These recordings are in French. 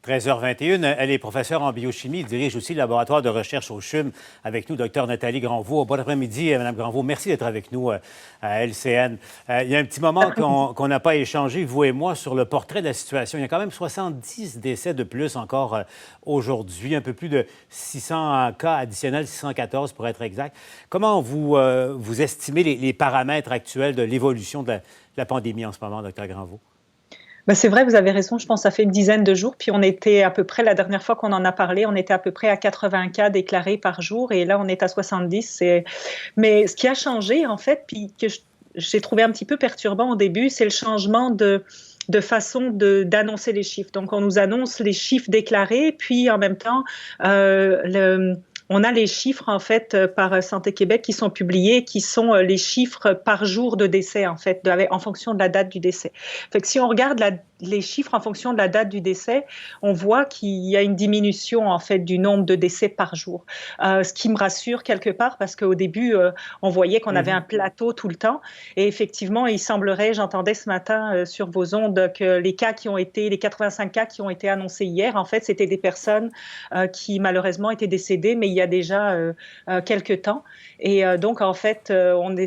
13h21. Elle est professeure en biochimie, dirige aussi le laboratoire de recherche au CHUM. Avec nous, Dr Nathalie Granvaux. Bon après-midi, Mme Granvaux. Merci d'être avec nous à LCN. Il y a un petit moment qu'on n'a pas échangé, vous et moi, sur le portrait de la situation. Il y a quand même 70 décès de plus encore aujourd'hui, un peu plus de 600 cas additionnels, 614 pour être exact. Comment vous estimez les paramètres actuels de l'évolution de la pandémie en ce moment, Dr Granvaux? Ben c'est vrai, vous avez raison. Je pense que ça fait une dizaine de jours. Puis on était à peu près, la dernière fois qu'on en a parlé, on était à peu près à 80 cas déclarés par jour. Et là, on est à 70. Mais ce qui a changé, en fait, puis que j'ai trouvé un petit peu perturbant au début, c'est le changement de façon d'annoncer les chiffres. Donc, on nous annonce les chiffres déclarés, puis en même temps, on a les chiffres, en fait, par Santé Québec qui sont publiés, qui sont les chiffres par jour de décès, en fait, en fonction de la date du décès. Fait que si on regarde les chiffres en fonction de la date du décès, on voit qu'il y a une diminution, en fait, du nombre de décès par jour. Ce qui me rassure quelque part, parce qu'au début, on voyait qu'on avait un plateau tout le temps. Et effectivement, il semblerait, j'entendais ce matin sur vos ondes, que les 85 cas qui ont été annoncés hier, en fait, c'était des personnes qui, malheureusement, étaient décédées, mais il y a déjà quelques temps. Et donc, en fait,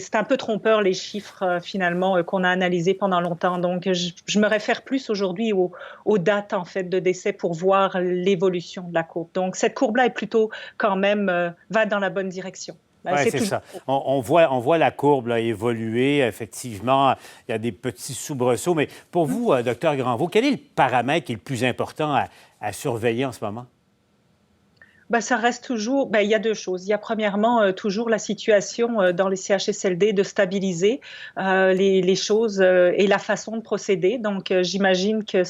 c'est un peu trompeur, les chiffres, finalement, qu'on a analysés pendant longtemps. Donc, je me réfère plus aujourd'hui aux dates, en fait, de décès pour voir l'évolution de la courbe. Donc, cette courbe-là est plutôt, quand même, va dans la bonne direction. Oui, c'est ça. On voit la courbe là, évoluer. Effectivement, il y a des petits soubresauts. Mais pour vous, Dr Granvaux, quel est le paramètre qui est le plus important à surveiller en ce moment? Ben, ça reste toujours, il y a deux choses. Il y a premièrement toujours la situation dans les CHSLD de stabiliser les choses et la façon de procéder. Donc, j'imagine que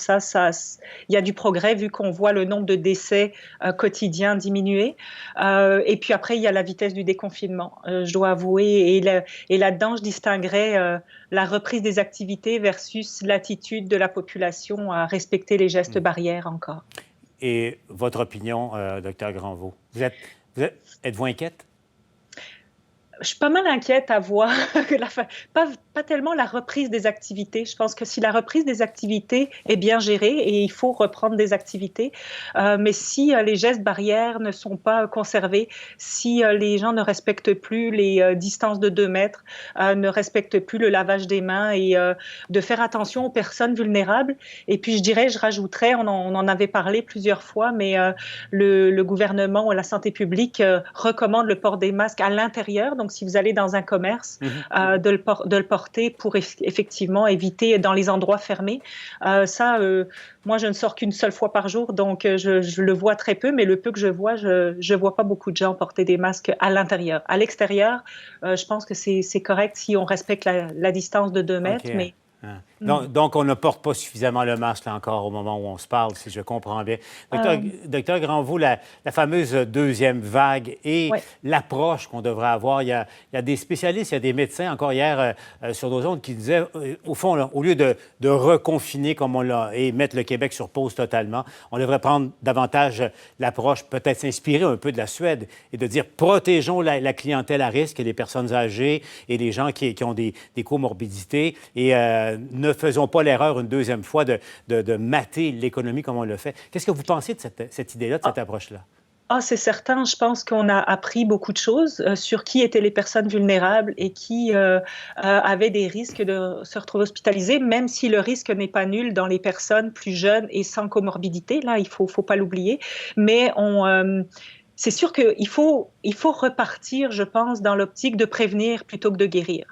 il y a du progrès vu qu'on voit le nombre de décès quotidiens diminuer. Et puis après, il y a la vitesse du déconfinement, je dois avouer. Et là-dedans, je distinguerais la reprise des activités versus l'attitude de la population à respecter les gestes barrières encore. Et votre opinion, Dr Granvaux? Êtes-vous inquiète? Je suis pas mal inquiète à voir pas tellement la reprise des activités. Je pense que si la reprise des activités est bien gérée, et il faut reprendre des activités, mais si les gestes barrières ne sont pas conservés, si les gens ne respectent plus les distances de 2 mètres, ne respectent plus le lavage des mains et de faire attention aux personnes vulnérables. Et puis je rajouterais, on en avait parlé plusieurs fois, mais le gouvernement ou la santé publique recommande le port des masques à l'intérieur. Donc, si vous allez dans un commerce, de le porter pour effectivement éviter dans les endroits fermés. Moi, je ne sors qu'une seule fois par jour, donc je le vois très peu, mais le peu que je vois, je vois pas beaucoup de gens porter des masques à l'intérieur. À l'extérieur, je pense que c'est correct si on respecte la distance de 2 mètres, Okay. mais... Donc, on ne porte pas suffisamment le masque là, encore au moment où on se parle, si je comprends bien. Docteur Granvaux, la fameuse deuxième vague et l'approche qu'on devrait avoir, il y a des spécialistes, il y a des médecins, encore hier sur nos ondes, qui disaient, au fond, là, au lieu de reconfiner comme on l'a et mettre le Québec sur pause totalement, on devrait prendre davantage l'approche, peut-être s'inspirer un peu de la Suède et de dire protégeons la clientèle à risque et les personnes âgées et les gens qui ont des comorbidités et ne faisons pas l'erreur une deuxième fois de mater l'économie comme on le fait. Qu'est-ce que vous pensez de cette idée-là, de cette approche-là? C'est certain. Je pense qu'on a appris beaucoup de choses sur qui étaient les personnes vulnérables et qui avaient des risques de se retrouver hospitalisées, même si le risque n'est pas nul dans les personnes plus jeunes et sans comorbidité. Là, il faut pas l'oublier. Mais c'est sûr qu'il faut repartir, je pense, dans l'optique de prévenir plutôt que de guérir.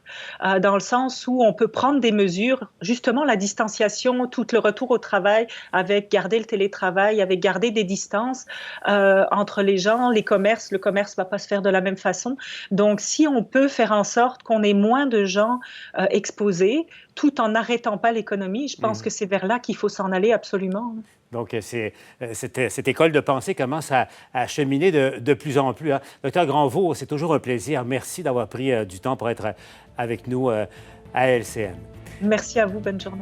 Dans le sens où on peut prendre des mesures, justement la distanciation, tout le retour au travail, avec garder le télétravail, avec garder des distances entre les gens, les commerces. Le commerce ne va pas se faire de la même façon. Donc, si on peut faire en sorte qu'on ait moins de gens exposés, tout en n'arrêtant pas l'économie, je pense que c'est vers là qu'il faut s'en aller absolument. Donc, cette école de pensée commence à cheminer de plus en plus. Hein. Docteur Granvaux, c'est toujours un plaisir. Merci d'avoir pris du temps pour être avec nous à LCN. Merci à vous. Bonne journée.